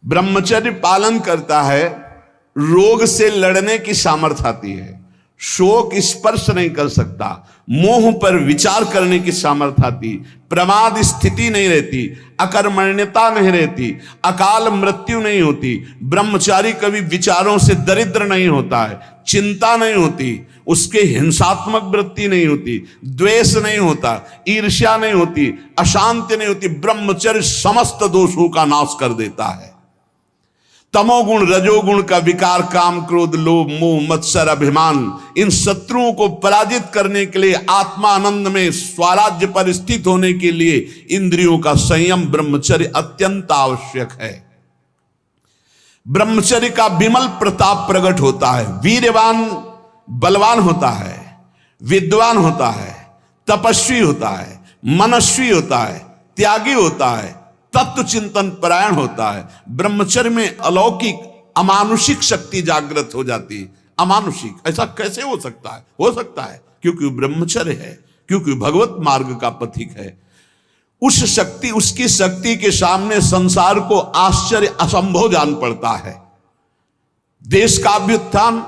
ब्रह्मचर्य पालन करता है, रोग से लड़ने की सामर्थ्य आती है, शोक स्पर्श नहीं कर सकता, मोह पर विचार करने की सामर्थ्य आती, प्रमाद स्थिति नहीं रहती, अकर्मण्यता नहीं रहती, अकाल मृत्यु नहीं होती, ब्रह्मचारी कभी विचारों से दरिद्र नहीं होता है, चिंता नहीं होती, उसके हिंसात्मक वृत्ति नहीं होती, द्वेष नहीं होता, ईर्ष्या नहीं होती, अशांति नहीं होती। ब्रह्मचर्य समस्त दोषों का नाश कर देता है। तमोगुण रजोगुण का विकार, काम क्रोध लोभ मोह मत्सर अभिमान, इन शत्रुओं को पराजित करने के लिए, आत्मानंद में स्वराज्य पर स्थित होने के लिए इंद्रियों का संयम ब्रह्मचर्य अत्यंत आवश्यक है। ब्रह्मचर्य का विमल प्रताप प्रकट होता है। वीरवान बलवान होता है, विद्वान होता है, तपस्वी होता है, मनस्वी होता है, त्यागी होता है, तत्व चिंतन परायण होता है। ब्रह्मचर्य में अलौकिक अमानुषिक शक्ति जागृत हो जाती है। अमानुषिक ऐसा कैसे हो सकता है? हो सकता है क्योंकि ब्रह्मचर्य है, क्योंकि भगवत मार्ग का पथिक है। उस शक्ति, उसकी शक्ति के सामने संसार को आश्चर्य असंभव जान पड़ता है। देश का अभ्युत्थान,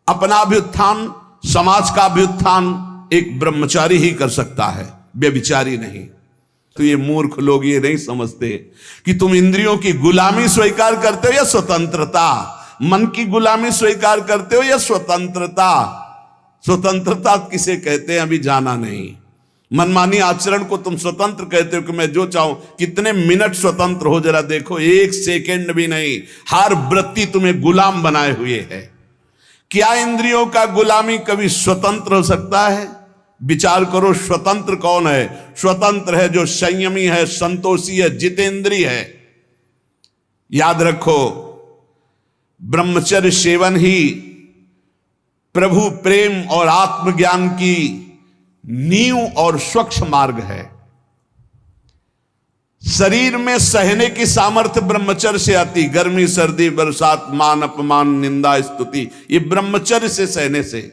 अपना अभ्युत्थान, समाज का अभ्युत्थान एक ब्रह्मचारी ही कर सकता है, व्यभिचारी नहीं। तो ये मूर्ख लोग ये नहीं समझते कि तुम इंद्रियों की गुलामी स्वीकार करते हो या स्वतंत्रता, मन की गुलामी स्वीकार करते हो या स्वतंत्रता। स्वतंत्रता किसे कहते हैं अभी जाना नहीं। मनमानी आचरण को तुम स्वतंत्र कहते हो कि मैं जो चाहूं। कितने मिनट स्वतंत्र हो जरा देखो, एक सेकंड भी नहीं। हर वृत्ति तुम्हें गुलाम बनाए हुए है। क्या इंद्रियों का गुलामी कभी स्वतंत्र हो सकता है? विचार करो, स्वतंत्र कौन है? स्वतंत्र है जो संयमी है, संतोषी है, जितेंद्री है। याद रखो, ब्रह्मचर्य सेवन ही प्रभु प्रेम और आत्मज्ञान की नींव और स्वच्छ मार्ग है। शरीर में सहने की सामर्थ्य ब्रह्मचर्य से आती। गर्मी सर्दी बरसात मान अपमान निंदा स्तुति, ये ब्रह्मचर्य से सहने से।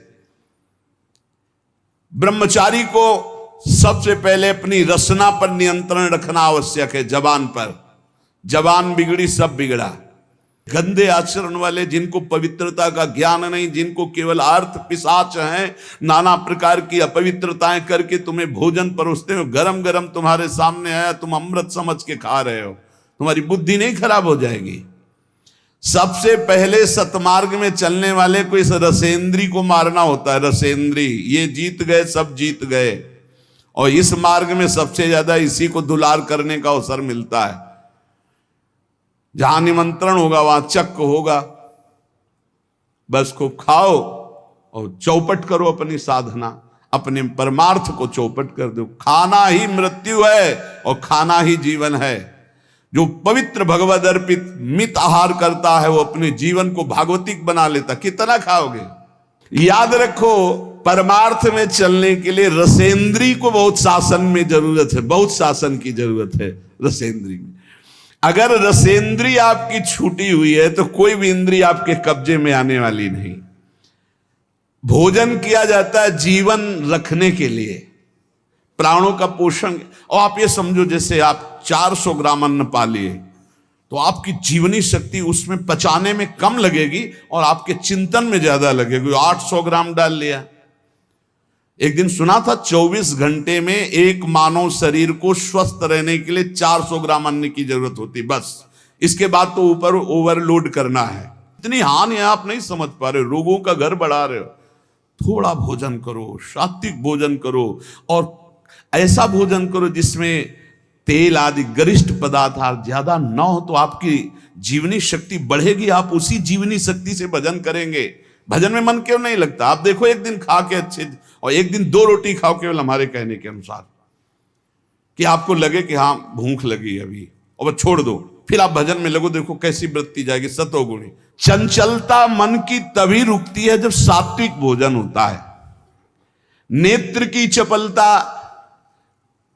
ब्रह्मचारी को सबसे पहले अपनी रसना पर नियंत्रण रखना आवश्यक है। जबान पर, जबान बिगड़ी सब बिगड़ा। गंदे आचरण वाले, जिनको पवित्रता का ज्ञान नहीं, जिनको केवल अर्थ पिशाच हैं, नाना प्रकार की अपवित्रताएं करके तुम्हें भोजन परोसते हो, गरम गरम तुम्हारे सामने आया, तुम अमृत समझ के खा रहे हो, तुम्हारी बुद्धि नहीं खराब हो जाएगी? सबसे पहले सतमार्ग में चलने वाले को इस रसेंद्री को मारना होता है। रसेंद्री, ये जीत गए, सब जीत गए। और इस मार्ग में सबसे ज्यादा इसी को दुलार करने का अवसर मिलता है। जहां निमंत्रण होगा वहां चक्क होगा। बस खूब खाओ और चौपट करो अपनी साधना, अपने परमार्थ को चौपट कर दो। खाना ही मृत्यु है और खाना ही जीवन है। जो पवित्र भगवद अर्पित मित आहार करता है वो अपने जीवन को भागवतिक बना लेता। कितना खाओगे? याद रखो, परमार्थ में चलने के लिए रसेंद्री को बहुत शासन में जरूरत है, बहुत शासन की जरूरत है रसेंद्री में। अगर रसेंद्री आपकी छूटी हुई है तो कोई भी इंद्री आपके कब्जे में आने वाली नहीं। भोजन किया जाता है जीवन रखने के लिए, प्राणों का पोषण। और आप ये समझो, जैसे आप 400 ग्राम अन्न पा लिए तो आपकी जीवनी शक्ति उसमें पचाने में कम लगेगी और आपके चिंतन में ज्यादा लगेगी। 800 ग्राम डाल लिया। एक दिन सुना था 24 घंटे में एक मानव शरीर को स्वस्थ रहने के लिए 400 ग्राम अन्न की जरूरत होती, बस। इसके बाद तो ऊपर ओवरलोड करना है। इतनी हानि है, आप नहीं समझ पा रहे, रोगों का घर बढ़ा रहे हो। थोड़ा भोजन करो, सात्विक भोजन करो, और ऐसा भोजन करो जिसमें तेल आदि गरिष्ठ पदार्थ ज्यादा न हो, तो आपकी जीवनी शक्ति बढ़ेगी। आप उसी जीवनी शक्ति से भजन करेंगे। भजन में मन क्यों नहीं लगता? आप देखो, एक दिन खा के अच्छे और एक दिन 2 रोटी खाओ केवल हमारे कहने के अनुसार, कि आपको लगे कि हाँ भूख लगी अभी, और बस छोड़ दो। फिर आप भजन में लगो, देखो कैसी वृत्ति जाएगी, सतोगुणी। चंचलता मन की तभी रुकती है जब सात्विक भोजन होता है। नेत्र की चपलता,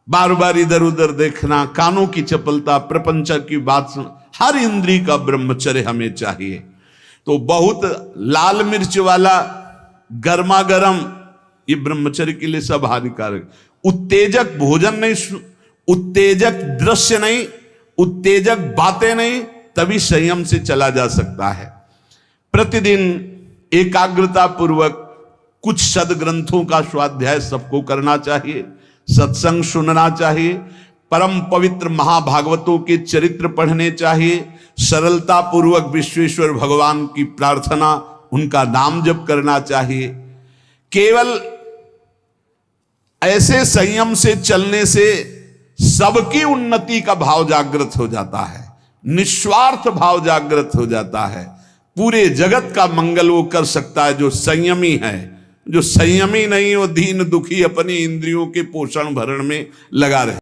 बार बार इधर उधर देखना, कानों की चपलता, प्रपंच की बात सुन, हर इंद्री का ब्रह्मचर्य हमें चाहिए। तो बहुत लाल मिर्च वाला गर्मा गर्म, ये ब्रह्मचर्य के लिए सब हानिकारक। उत्तेजक भोजन नहीं, उत्तेजक दृश्य नहीं, उत्तेजक बातें नहीं, तभी संयम से चला जा सकता है। प्रतिदिन एकाग्रता पूर्वक कुछ सदग्रंथों का स्वाध्याय सबको करना चाहिए, सत्संग सुनना चाहिए, परम पवित्र महाभागवतों के चरित्र पढ़ने चाहिए, सरलता पूर्वक विश्वेश्वर भगवान की प्रार्थना, उनका नाम जप करना चाहिए। केवल ऐसे संयम से चलने से सबकी उन्नति का भाव जागृत हो जाता है, निस्वार्थ भाव जागृत हो जाता है। पूरे जगत का मंगल वो कर सकता है जो संयमी है। जो संयमी नहीं, वो दीन दुखी अपनी इंद्रियों के पोषण भरण में लगा रहे।